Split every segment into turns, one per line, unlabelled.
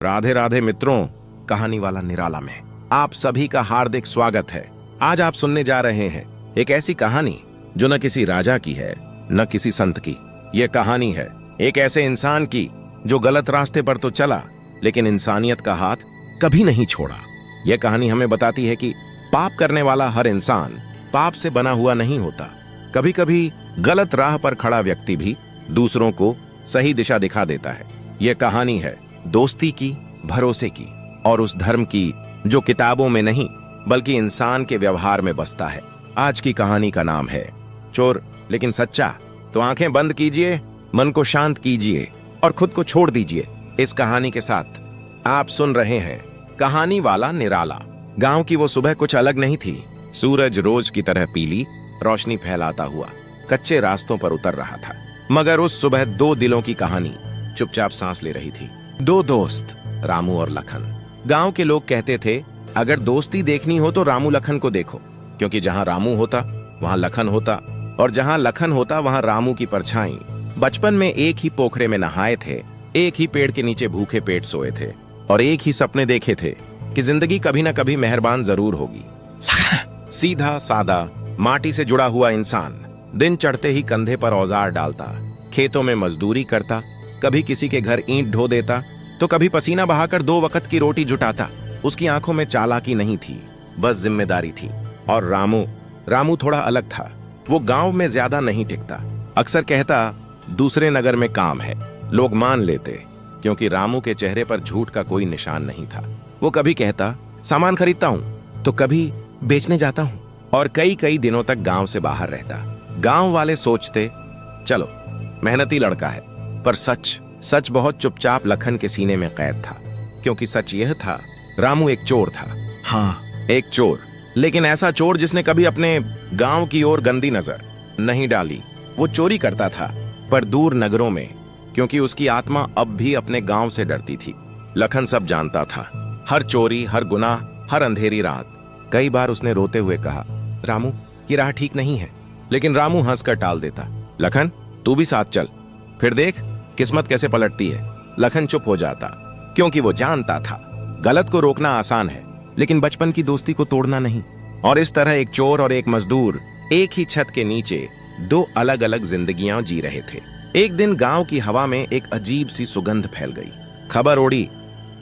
राधे राधे मित्रों, कहानी वाला निराला में आप सभी का हार्दिक स्वागत है। आज आप सुनने जा रहे हैं एक ऐसी कहानी जो न किसी राजा की है न किसी संत की। यह कहानी है एक ऐसे इंसान की जो गलत रास्ते पर तो चला लेकिन इंसानियत का हाथ कभी नहीं छोड़ा। यह कहानी हमें बताती है कि पाप करने वाला हर इंसान पाप से बना हुआ नहीं होता। कभी कभी गलत राह पर खड़ा व्यक्ति भी दूसरों को सही दिशा दिखा देता है। यह कहानी है दोस्ती की, भरोसे की और उस धर्म की जो किताबों में नहीं बल्कि इंसान के व्यवहार में बसता है। आज की कहानी का नाम है चोर लेकिन सच्चा। तो आंखें बंद कीजिए, मन को शांत कीजिए और खुद को छोड़ दीजिए। इस कहानी के साथ आप सुन रहे हैं कहानी वाला निराला। गांव की वो सुबह कुछ अलग नहीं थी। सूरज रोज की तरह पीली रोशनी फैलाता हुआ कच्चे रास्तों पर उतर रहा था। मगर उस सुबह दो दिलों की कहानी चुपचाप सांस ले रही थी। दो दोस्त, रामू और लखन। गांव के लोग कहते थे अगर दोस्ती देखनी हो तो रामू लखन को देखो, क्योंकि जहां रामू होता वहां लखन होता और जहां लखन होता वहां रामू की परछाई। बचपन में एक ही पोखरे में नहाए थे, एक ही पेड़ के नीचे भूखे पेट सोए थे और एक ही सपने देखे थे कि जिंदगी कभी ना कभी मेहरबान जरूर होगी। सीधा सादा माटी से जुड़ा हुआ इंसान दिन चढ़ते ही कंधे पर औजार डालता, खेतों में मजदूरी करता, कभी किसी के घर ईंट ढो देता तो कभी पसीना बहाकर दो वक्त की रोटी जुटाता। उसकी आंखों में चालाकी नहीं थी, बस जिम्मेदारी थी। और रामू थोड़ा अलग था। वो गांव में ज्यादा नहीं टिकता। अक्सर कहता दूसरे नगर में काम है। लोग मान लेते क्योंकि रामू के चेहरे पर झूठ का कोई निशान नहीं था। वो कभी कहता सामान खरीदता हूं तो कभी बेचने जाता हूं और कई दिनों तक गांव से बाहर रहता। गांव वाले सोचते चलो मेहनती लड़का है, पर सच बहुत चुपचाप लखन के सीने में कैद था। क्योंकि सच यह था रामू एक चोर था। हाँ, एक चोर, लेकिन ऐसा चोर जिसने कभी अपने गांव की ओर गंदी नजर नहीं डाली। वो चोरी करता था पर दूर नगरों में, क्योंकि उसकी आत्मा अब भी अपने गांव से डरती थी। लखन सब जानता था, हर चोरी, हर गुनाह, हर अंधेरी रात। कई बार उसने रोते हुए कहा रामू ये राह ठीक नहीं है, लेकिन रामू हंसकर टाल देता। लखन तू भी साथ चल, फिर देख किस्मत कैसे पलटती है। लखन चुप हो जाता क्योंकि वो जानता था गलत को रोकना आसान है लेकिन बचपन की दोस्ती को तोड़ना नहीं। और इस तरह एक चोर और एक मजदूर एक ही छत के नीचे दो अलग अलग जिंदगियां जी रहे थे। एक दिन गांव की हवा में एक अजीब सी सुगंध फैल गई। खबर उड़ी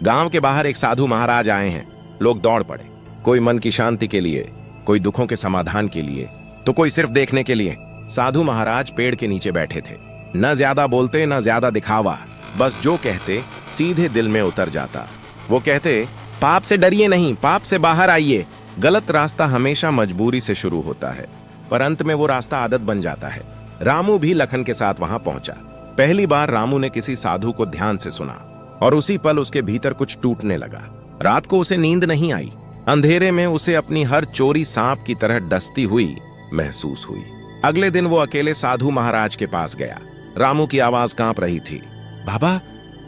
गांव के बाहर एक साधु महाराज आए हैं। लोग दौड़ पड़े, कोई मन की शांति के लिए, कोई दुखों के समाधान के लिए तो कोई सिर्फ देखने के लिए। साधु महाराज पेड़ के नीचे बैठे थे। न ज्यादा बोलते न ज्यादा दिखावा, बस जो कहते सीधे दिल में उतर जाता। वो कहते पाप से डरिए नहीं, पाप से बाहर आइए। गलत रास्ता हमेशा मजबूरी से शुरू होता है पर अंत में वो रास्ता आदत बन जाता है। रामू भी लखन के साथ वहां पहुंचा। पहली बार रामू ने किसी साधु को ध्यान से सुना और उसी पल उसके भीतर कुछ टूटने लगा। रात को उसे नींद नहीं आई। अंधेरे में उसे अपनी हर चोरी सांप की तरह डसती हुई महसूस हुई। अगले दिन वो अकेले साधु महाराज के पास गया। रामू की आवाज कांप रही थी। बाबा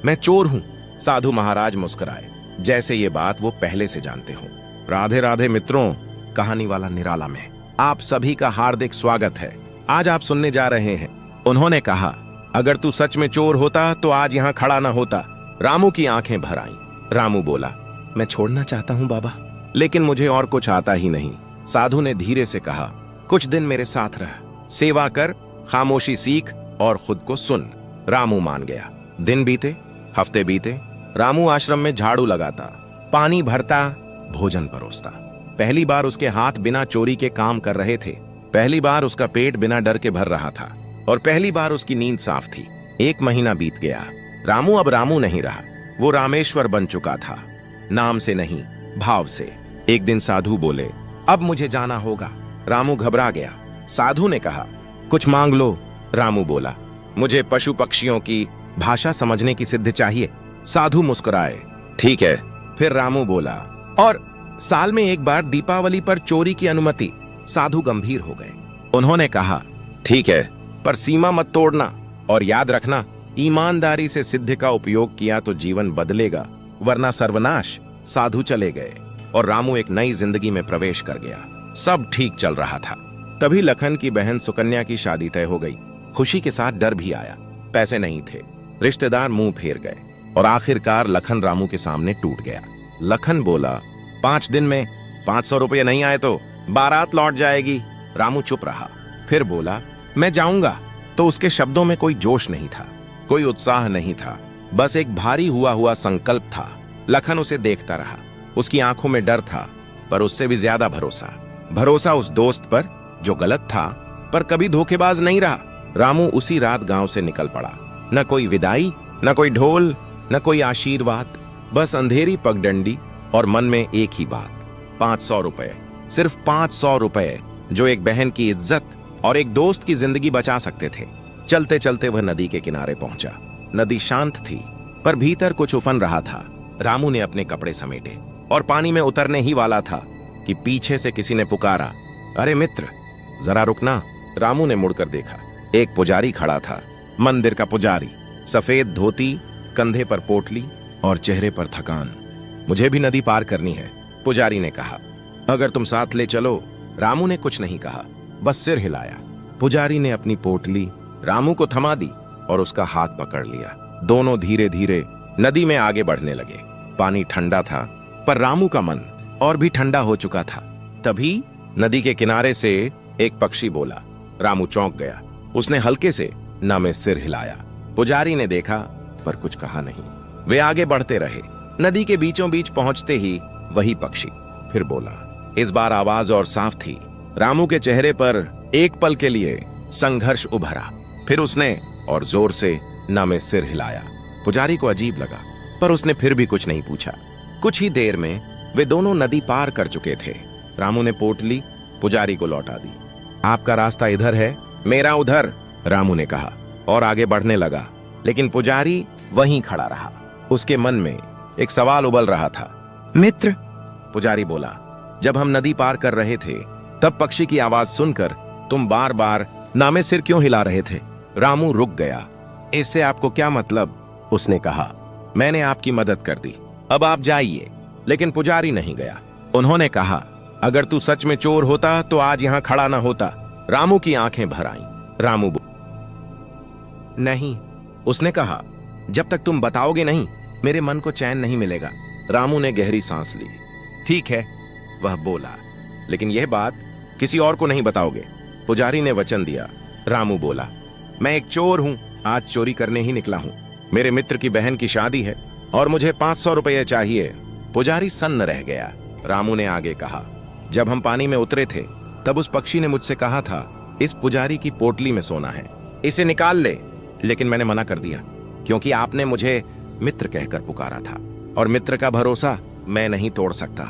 मैं चोर हूं। साधु महाराज मुस्कुराए, जैसे ये बात वो पहले से जानते हो। राधे राधे मित्रों, कहानी वाला निराला में आप सभी का हार्दिक स्वागत है। आज आप सुनने जा रहे हैं उन्होंने कहा अगर तू सच में चोर होता तो आज यहां खड़ा ना होता। रामू की आंखें भर आईं। रामू बोला मैं छोड़ना चाहता हूं बाबा, लेकिन मुझे और कुछ आता ही नहीं। साधु ने धीरे से कहा कुछ दिन मेरे साथ रह, सेवा कर, खामोशी सीख और खुद को सुन। रामू मान गया। दिन बीते, हफ्ते बीते। रामू आश्रम में झाड़ू लगाता, पानी भरता, भोजन परोसता। पहली बार उसके हाथ बिना चोरी के काम कर रहे थे। पहली बार उसका पेट बिना डर के भर रहा था और पहली बार उसकी नींद साफ थी। एक महीना बीत गया। रामू अब रामू नहीं रहा, वो रामेश्वर बन चुका था। नाम से नहीं, भाव से। एक दिन साधु बोले अब मुझे जाना होगा। रामू घबरा गया। साधु ने कहा कुछ मांग लो। रामू बोला मुझे पशु पक्षियों की भाषा समझने की सिद्ध चाहिए। साधु मुस्कुराए, ठीक है। फिर रामू बोला और साल में एक बार दीपावली पर चोरी की अनुमति। साधु गंभीर हो गए। उन्होंने कहा ठीक है, पर सीमा मत तोड़ना और याद रखना ईमानदारी से सिद्ध का उपयोग किया तो जीवन बदलेगा, वरना सर्वनाश। साधु चले गए और रामू एक नई जिंदगी में प्रवेश कर गया। सब ठीक चल रहा था। तभी लखन की बहन सुकन्या की शादी तय हो गई। खुशी के साथ डर भी आया। पैसे नहीं थे, रिश्तेदार मुंह फेर गए। और आखिरकार लखन रामू के सामने टूट गया। लखन बोला, 5 दिन में 500 रुपये नहीं आए तो बारात लौट जाएगी। रामू चुप रहा, फिर बोला, मैं जाऊंगा। तो उसके शब्दों में कोई जोश नहीं था, कोई उत्साह नहीं था, बस एक भारी हुआ हुआ संकल्प था। लखन उसे देखता रहा। उसकी आंखों में डर था, पर उससे भी ज्यादा भरोसा उस दोस्त पर जो गलत था पर कभी धोखेबाज नहीं रहा। रामू उसी रात गांव से निकल पड़ा। न कोई विदाई, न कोई ढोल, न कोई आशीर्वाद, बस अंधेरी पगडंडी और मन में एक ही बात, 500 रुपए, सिर्फ 500 रुपए जो एक बहन की इज्जत और एक दोस्त की जिंदगी बचा सकते थे। चलते चलते वह नदी के किनारे पहुंचा। नदी शांत थी, पर भीतर कुछ उफन रहा था। रामू ने अपने कपड़े समेटे और पानी में उतरने ही वाला था कि पीछे से किसी ने पुकारा, अरे मित्र, जरा रुकना। रामू ने मुड़कर देखा। एक पुजारी खड़ा था, मंदिर का पुजारी, सफेद धोती, कंधे पर पोटली और चेहरे पर थकान। मुझे भी नदी पार करनी है, पुजारी ने कहा। अगर तुम साथ ले चलो। रामू ने कुछ नहीं कहा, बस सिर हिलाया। पुजारी ने अपनी पोटली रामू को थमा दी और उसका हाथ पकड़ लिया। दोनों धीरे धीरे नदी में आगे बढ़ने लगे। पानी ठंडा था, पर रामू का मन और भी ठंडा हो चुका था। तभी नदी के किनारे से एक पक्षी बोला। रामू चौंक गया। उसने हल्के से ना में सिर हिलाया। पुजारी ने देखा, पर कुछ कहा नहीं। वे आगे बढ़ते रहे। नदी के बीचों बीच पहुंचते ही वही पक्षी फिर बोला। इस बार आवाज और साफ थी। रामू के चेहरे पर एक पल के लिए संघर्ष उभरा। फिर उसने और जोर से ना में सिर हिलाया। पुजारी को अजीब लगा, पर उसने फिर भी कुछ नहीं पूछा। कुछ ही देर में वे दोनों नदी पार कर चुके थे। रामू ने पोटली पुजारी को लौटा दी। आपका रास्ता इधर है, मेरा उधर, रामू ने कहा और आगे बढ़ने लगा। लेकिन पुजारी वहीं खड़ा रहा। उसके मन में एक सवाल उबल रहा था। मित्र, पुजारी बोला, जब हम नदी पार कर रहे थे तब पक्षी की आवाज सुनकर तुम बार बार नामे सिर क्यों हिला रहे थे? रामू रुक गया। इससे आपको क्या मतलब? उसने कहा, मैंने आपकी मदद कर दी, अब आप जाइए। लेकिन पुजारी नहीं गया। उन्होंने कहा, अगर तू सच में चोर होता तो आज यहां खड़ा ना होता। रामू की आंखें भर आईं। रामू नहीं, उसने कहा, जब तक तुम बताओगे नहीं मेरे मन को चैन नहीं मिलेगा। रामू ने गहरी सांस ली। ठीक है, वह बोला, लेकिन यह बात किसी और को नहीं बताओगे। पुजारी ने वचन दिया। रामू बोला, मैं एक चोर हूं, आज चोरी करने ही निकला हूं। मेरे मित्र की बहन की शादी है और मुझे 500 रुपये चाहिए। पुजारी सन्न रह गया। रामू ने आगे कहा, जब हम पानी में उतरे थे तब उस पक्षी ने मुझसे कहा था, इस पुजारी की पोटली में सोना है, इसे निकाल ले। लेकिन मैंने मना कर दिया, क्योंकि आपने मुझे मित्र कहकर पुकारा था और मित्र का भरोसा मैं नहीं तोड़ सकता।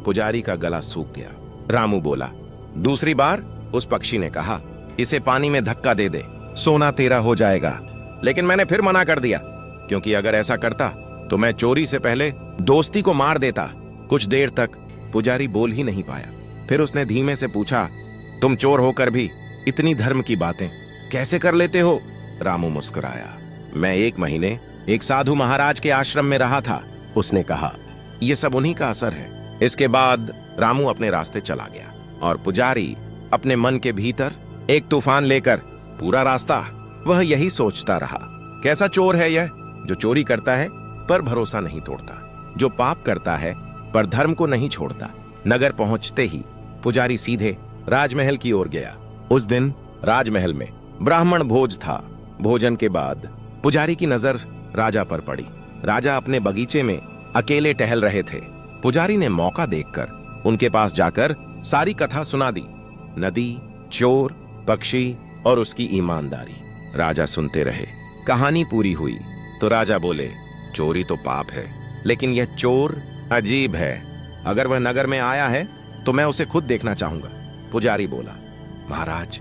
पुजारी का गला सूख गया। रामू बोला, दूसरी बार उस पक्षी ने कहा, इसे पानी में धक्का दे दे, सोना तेरा हो जाएगा। लेकिन मैंने फिर मना कर दिया, क्योंकि अगर ऐसा करता तो मैं चोरी से पहले दोस्ती को मार देता। कुछ देर तक पुजारी बोल ही नहीं पाया। फिर उसने धीमे से पूछा, तुम चोर होकर भी इतनी धर्म की बातें कैसे कर लेते हो? रामू मुस्कुराया। मैं 1 महीने एक साधु महाराज के आश्रम में रहा था, उसने कहा। यह सब उन्हीं का असर है। इसके बाद रामू अपने रास्ते चला गया और पुजारी अपने मन के भीतर एक तूफान लेकर पूरा रास्ता वह यही सोचता रहा, कैसा चोर है यह जो चोरी करता है पर भरोसा नहीं तोड़ता, जो पाप करता है पर धर्म को नहीं छोड़ता। नगर पहुंचते ही पुजारी सीधे राजमहल की ओर गया। उस दिन राजमहल में ब्राह्मण भोज था। भोजन के बाद पुजारी की नजर राजा पर पड़ी। राजा अपने बगीचे में अकेले टहल रहे थे। पुजारी ने मौका देखकर उनके पास जाकर सारी कथा सुना दी, नदी, चोर, पक्षी और उसकी ईमानदारी। राजा सुनते रहे। कहानी पूरी हुई तो राजा बोले, चोरी तो पाप है, लेकिन यह चोर अजीब है। अगर वह नगर में आया है तो मैं उसे खुद देखना चाहूंगा। पुजारी बोला, महाराज,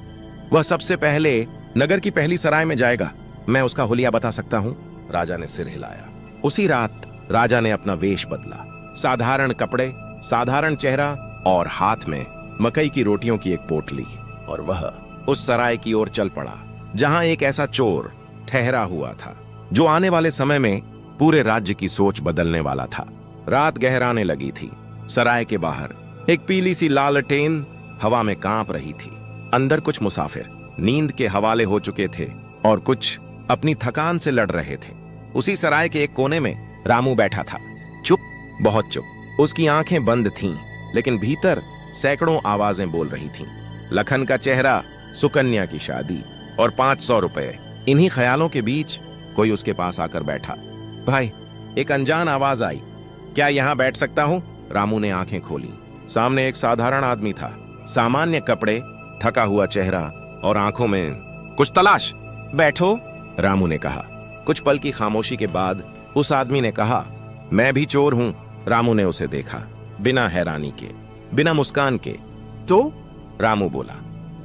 वह सबसे पहले नगर की पहली सराय में जाएगा, मैं उसका हुलिया बता सकता हूं। राजा ने सिर हिलाया। उसी रात राजा ने अपना वेश बदला। साधारण कपड़े, साधारण चेहरा और हाथ में मकई की रोटियों की एक पोटली, और वह उस सराय की ओर चल पड़ा जहां एक ऐसा चोर ठहरा हुआ था जो आने वाले समय में पूरे राज्य की सोच बदलने वाला था। रात गहराने लगी थी। सराय के बाहर एक पीली सी लालटेन हवा में कांप रही थी। अंदर कुछ मुसाफिर नींद के हवाले हो चुके थे और कुछ अपनी थकान से लड़ रहे थे। उसी सराय के एक कोने में रामू बैठा था, चुप, बहुत चुप। उसकी आंखें बंद थीं, लेकिन भीतर सैकड़ों आवाजें बोल रही थीं। लखन का चेहरा, सुकन्या की शादी और 500 रुपए। इन्हीं ख्यालों के बीच कोई उसके पास आकर बैठा। भाई, एक अनजान आवाज आई, क्या यहां बैठ सकता हूं? रामू ने आंखें खोली। सामने एक साधारण आदमी था, सामान्य कपड़े, थका हुआ चेहरा और आंखों में कुछ तलाश। बैठो, रामू ने कहा। कुछ पल की खामोशी के बाद उस आदमी ने कहा, मैं भी चोर हूं। रामू ने उसे देखा, बिना हैरानी के, बिना मुस्कान के। तो? रामू बोला,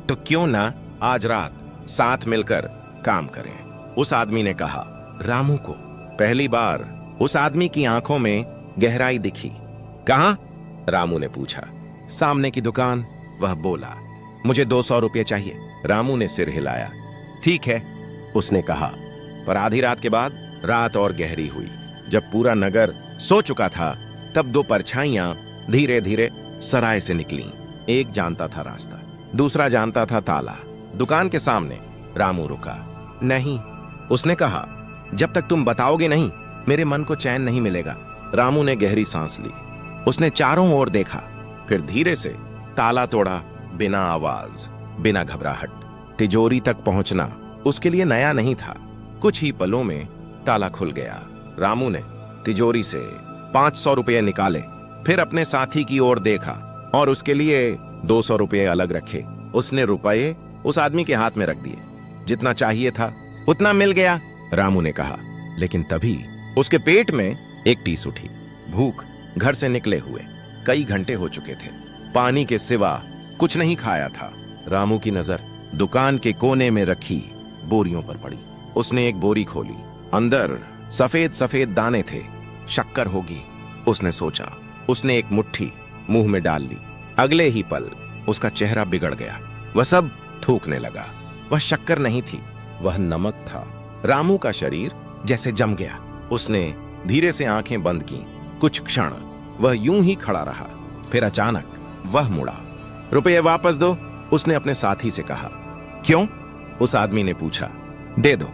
तो क्यों ना आज रात साथ मिलकर काम करें? उस आदमी ने कहा। रामू को पहली बार उस आदमी की आंखों में गहराई दिखी। कहां? रामू ने पूछा। सामने की दुकान, वह बोला। मुझे 200 रुपये चाहिए। रामू ने सिर हिलाया। ठीक है, उसने कहा। पर आधी रात के बाद रात और गहरी हुई। जब पूरा नगर सो चुका था, तब 2 परछाइयां धीरे धीरे सराय से निकली। एक जानता था रास्ता, दूसरा जानता था ताला। दुकान के सामने रामू रुका। नहीं, उसने कहा, जब तक तुम बताओगे नहीं, मेरे मन को चैन नहीं मिलेगा। रामू ने गहरी सांस ली। उसने चारों ओर देखा, फिर धीरे से ताला तोड़ा, बिना आवाज, बिना घबराहट। तिजोरी तक पहुंचना उसके लिए नया नहीं था। कुछ ही पलों में ताला खुल गया। रामू ने तिजोरी से 500 रुपये निकाले, फिर अपने साथी की ओर देखा और उसके लिए 200 रुपये अलग रखे। उसने रुपये उस आदमी के हाथ में रख दिए। जितना चाहिए था उतना मिल गया, रामू ने कहा। लेकिन तभी उसके पेट में एक टीस उठी। भूख, घर से निकले हुए कई घंटे हो चुके थे, पानी के सिवा कुछ नहीं खाया था। रामू की नजर दुकान के कोने में रखी बोरियों पर पड़ी। उसने एक बोरी खोली, अंदर सफेद सफेद दाने थे। शक्कर होगी, उसने सोचा। उसने एक मुट्ठी मुंह में डाल ली। अगले ही पल उसका चेहरा बिगड़ गया। वह सब थूकने लगा। वह शक्कर नहीं थी, वह नमक था। रामू का शरीर जैसे जम गया। उसने धीरे से आंखें बंद की। कुछ क्षण वह यूं ही खड़ा रहा, फिर अचानक वह मुड़ा। रुपये वापस दो, उसने अपने साथी से कहा। क्यों? उस आदमी ने पूछा। दे दो।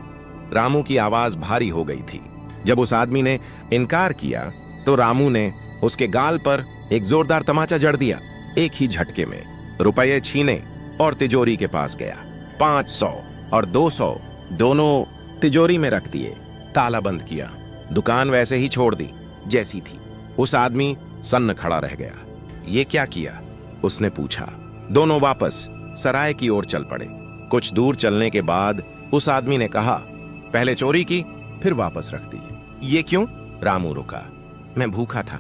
रामू की आवाज भारी हो गई थी। जब उस आदमी ने इनकार किया तो रामू ने उसके गाल पर एक जोरदार तमाचा जड़ दिया। एक ही झटके में रुपये छीने और तिजोरी के पास गया। 500 और 200 दोनों तिजोरी में रख दिए, ताला बंद किया, दुकान वैसे ही छोड़ दी जैसी थी। उस आदमी सन्न खड़ा रह गया। ये क्या किया? उसने पूछा। दोनों वापस सराय की ओर चल पड़े। कुछ दूर चलने के बाद उस आदमी ने कहा, पहले चोरी की, फिर वापस रख दी। ये क्यों? रामू रुका। मैं भूखा था,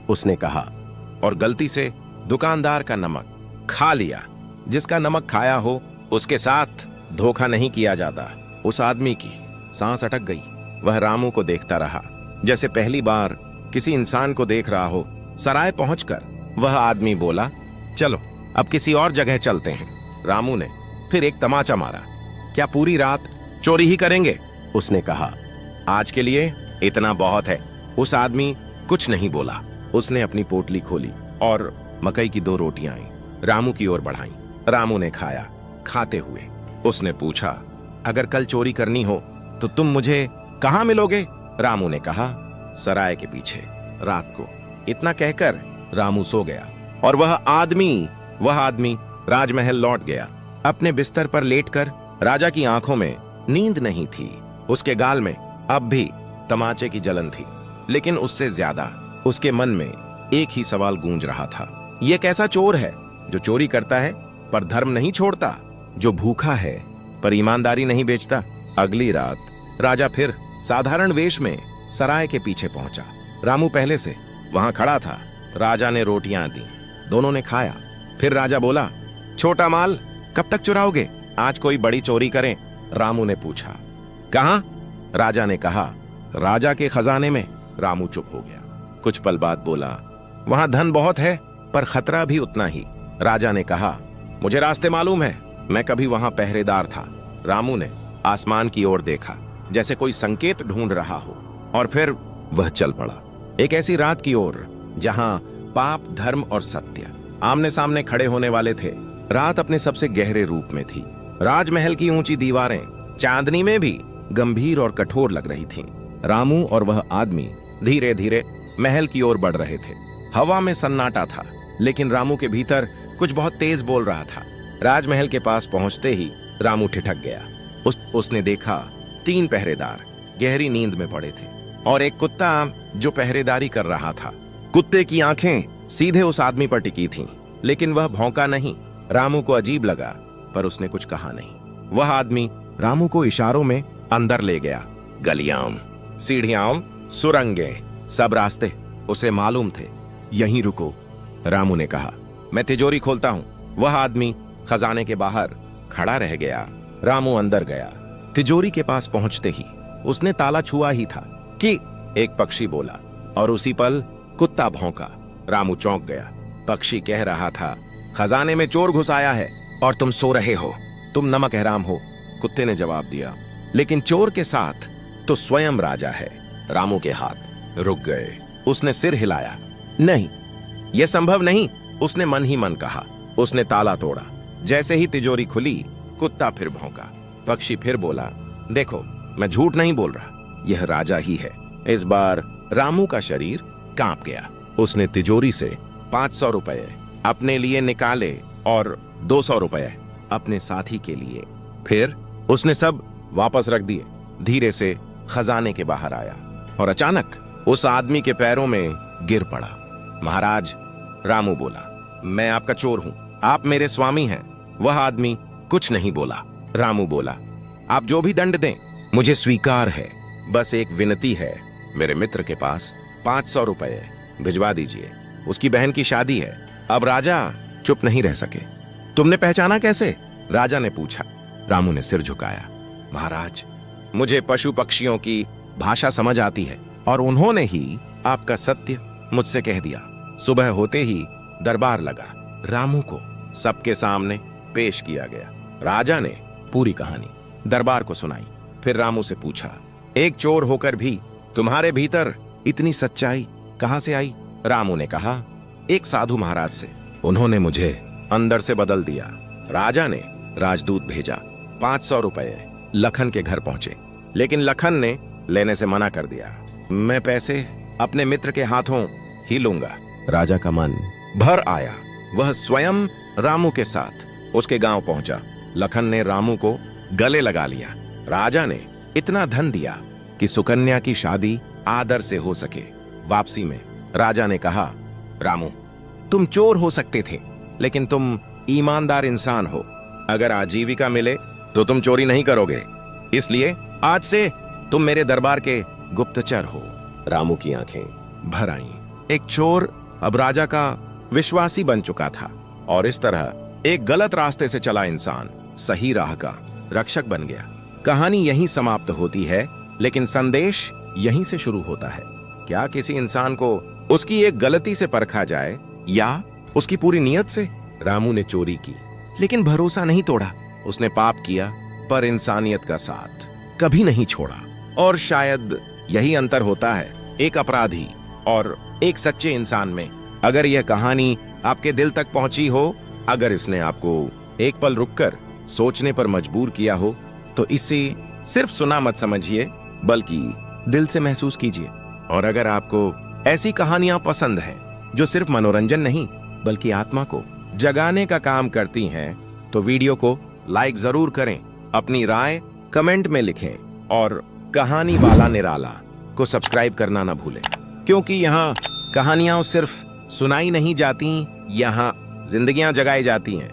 उसने कहा, और गलती से दुकानदार का नमक खा लिया। जिसका नमक खाया हो उसके साथ धोखा नहीं किया जाता। उस आदमी की सांस अटक गई। वह रामू को देखता रहा, जैसे पहली बार किसी इंसान को देख रहा हो। सराय पहुंचकर वह आदमी बोला, चलो अब किसी और जगह चलते हैं। रामू ने फिर एक तमाचा मारा। क्या पूरी रात चोरी ही करेंगे? उसने कहा। आज के लिए इतना बहुत है। उस आदमी कुछ नहीं बोला। उसने अपनी पोटली खोली और मकई की 2 रोटियां आई, रामू की ओर बढ़ाई। रामू ने खाया। खाते हुए उसने पूछा, अगर कल चोरी करनी हो तो तुम मुझे कहां मिलोगे? रामू ने कहा, सराय के पीछे, रात को। इतना कहकर रामू सो गया और वह आदमी राजमहल लौट गया। अपने बिस्तर पर लेटकर राजा की आंखों में नींद नहीं थी। उसके गाल में अब भी तमाचे की जलन थी, लेकिन उससे ज्यादा उसके मन में एक ही सवाल गूंज रहा था। यह कैसा चोर है जो चोरी करता है पर धर्म नहीं छोड़ता, जो भूखा है पर ईमानदारी नहीं बेचता? अगली रात राजा फिर साधारण वेश में सराय के पीछे पहुंचा। रामू पहले से वहां खड़ा था। राजा ने रोटियां दी, दोनों ने खाया। फिर राजा बोला, छोटा माल कब तक चुराओगे? आज कोई बड़ी चोरी करें? रामू ने पूछा। कहां? राजा ने कहा, राजा के खजाने में। रामू चुप हो गया। कुछ पल बाद बोला, वहां धन बहुत है पर खतरा भी उतना ही। राजा ने कहा, मुझे रास्ते मालूम है, मैं कभी वहां पहरेदार था। रामू ने आसमान की ओर देखा, जैसे कोई संकेत ढूंढ रहा हो, और फिर वह चल पड़ा एक ऐसी रात की ओर जहां पाप, धर्म और सत्य आमने सामने खड़े होने वाले थे। रात अपने सबसे गहरे रूप में थी। राजमहल की ऊंची दीवारें चांदनी में भी गंभीर और कठोर लग रही थीं। रामू और वह आदमी धीरे धीरे महल की ओर बढ़ रहे थे। हवा में सन्नाटा था, लेकिन रामू के भीतर कुछ बहुत तेज बोल रहा था। राजमहल के पास पहुंचते ही रामू ठिठक गया। उसने देखा 3 पहरेदार गहरी नींद में पड़े थे और एक कुत्ता जो पहरेदारी कर रहा था। कुत्ते की आंखें सीधे उस आदमी पर टिकी थीं, लेकिन वह भौंका नहीं। रामू को अजीब लगा, पर उसने कुछ कहा नहीं। वह आदमी रामू को इशारों में अंदर ले गया। गलियां, सीढ़ियां, सुरंगें, सब रास्ते उसे मालूम थे। यहीं रुको, रामू ने कहा, मैं तिजोरी खोलता हूं। वह आदमी खजाने के बाहर खड़ा रह गया। रामू अंदर गया। तिजोरी के पास पहुंचते ही उसने ताला छुआ ही था कि एक पक्षी बोला और उसी पल कुत्ता भौंका। रामू चौंक गया। पक्षी कह रहा था, खजाने में चोर घुस आया है और तुम सो रहे हो। तुम नमक हराम हो। कुत्ते ने जवाब दिया, लेकिन चोर के साथ तो स्वयं राजा है। रामू के हाथ रुक गए। उसने सिर हिलाया। नहीं, यह संभव नहीं, उसने मन ही मन कहा। उसने ताला तोड़ा। जैसे ही तिजोरी खुली, कुत्ता फिर भौंका। पक्षी फिर बोला, देखो, मैं झूठ नहीं बोल रहा, यह राजा ही है। इस बार रामू का शरीर कांप गया। उसने तिजोरी से 500 रुपए अपने लिए निकाले और 200 रुपए अपने साथी के लिए। फिर उसने सब वापस रख दिए। धीरे से खजाने के बाहर आया और अचानक उस आदमी के पैरों में गिर पड़ा। महाराज, रामू बोला, मैं आपका चोर हूं, आप मेरे स्वामी हैं। वह आदमी कुछ नहीं बोला। रामू बोला, आप जो भी दंड दें मुझे स्वीकार है। बस एक विनती है, मेरे मित्र के पास 500 रुपए भिजवा दीजिए, उसकी बहन की शादी है। अब राजा चुप नहीं रह सके। तुमने पहचाना कैसे? राजा ने पूछा। रामू ने सिर झुकाया। महाराज, मुझे पशु पक्षियों की भाषा समझ आती है और उन्होंने ही आपका सत्य मुझसे कह दिया। सुबह होते ही दरबार लगा। रामू को सबके सामने पेश किया गया। राजा ने पूरी कहानी दरबार को सुनाई। फिर रामू से पूछा, एक चोर होकर भी तुम्हारे भीतर इतनी सच्चाई कहां से आई? रामू ने कहा, एक साधु महाराज से। उन्होंने मुझे अंदर से बदल दिया। राजा ने राजदूत भेजा। 500 रुपए लखन के घर पहुंचे, लेकिन लखन ने लेने से मना कर दिया। मैं पैसे अपने मित्र के हाथों ही लूंगा। राजा का मन भर आया। वह स्वयं रामू के साथ उसके गांव पहुंचा। लखन ने रामू को गले लगा लिया। राजा ने इतना धन दिया कि सुकन्या की शादी आदर से हो सके। वापसी में राजा ने कहा, रामू, तुम चोर हो सकते थे, लेकिन तुम ईमानदार इंसान हो। अगर आजीविका मिले तो तुम चोरी नहीं करोगे, इसलिए आज से तुम मेरे दरबार के गुप्तचर हो। रामू की आंखें भर आईं। एक चोर अब राजा का विश्वासी बन चुका था और इस तरह एक गलत रास्ते से चला इंसान सही राह का रक्षक बन गया। कहानी यहीं समाप्त होती है, लेकिन संदेश यहीं से शुरू होता है। क्या किसी इंसान को उसकी एक गलती से परखा जाए या उसकी पूरी नियत से? रामू ने चोरी की, लेकिन भरोसा नहीं तोड़ा। उसने पाप किया, पर इंसानियत का साथ कभी नहीं छोड़ा। और शायद यही अंतर होता है एक अपराधी और एक सच्चे इंसान में। अगर यह कहानी आपके दिल तक पहुंची हो, अगर इसने आपको एक पल रुककर सोचने पर मजबूर किया हो, तो इसे सिर्फ सुना मत समझिए, बल्कि दिल से महसूस कीजिए। और अगर आपको ऐसी कहानियां पसंद हैं जो सिर्फ मनोरंजन नहीं बल्कि आत्मा को जगाने का काम करती हैं, तो वीडियो को लाइक जरूर करें, अपनी राय कमेंट में लिखें और कहानी वाला निराला को सब्सक्राइब करना ना भूलें, क्योंकि यहाँ कहानियां सिर्फ सुनाई नहीं जाती, यहाँ जिंदगियां जगाई जाती हैं।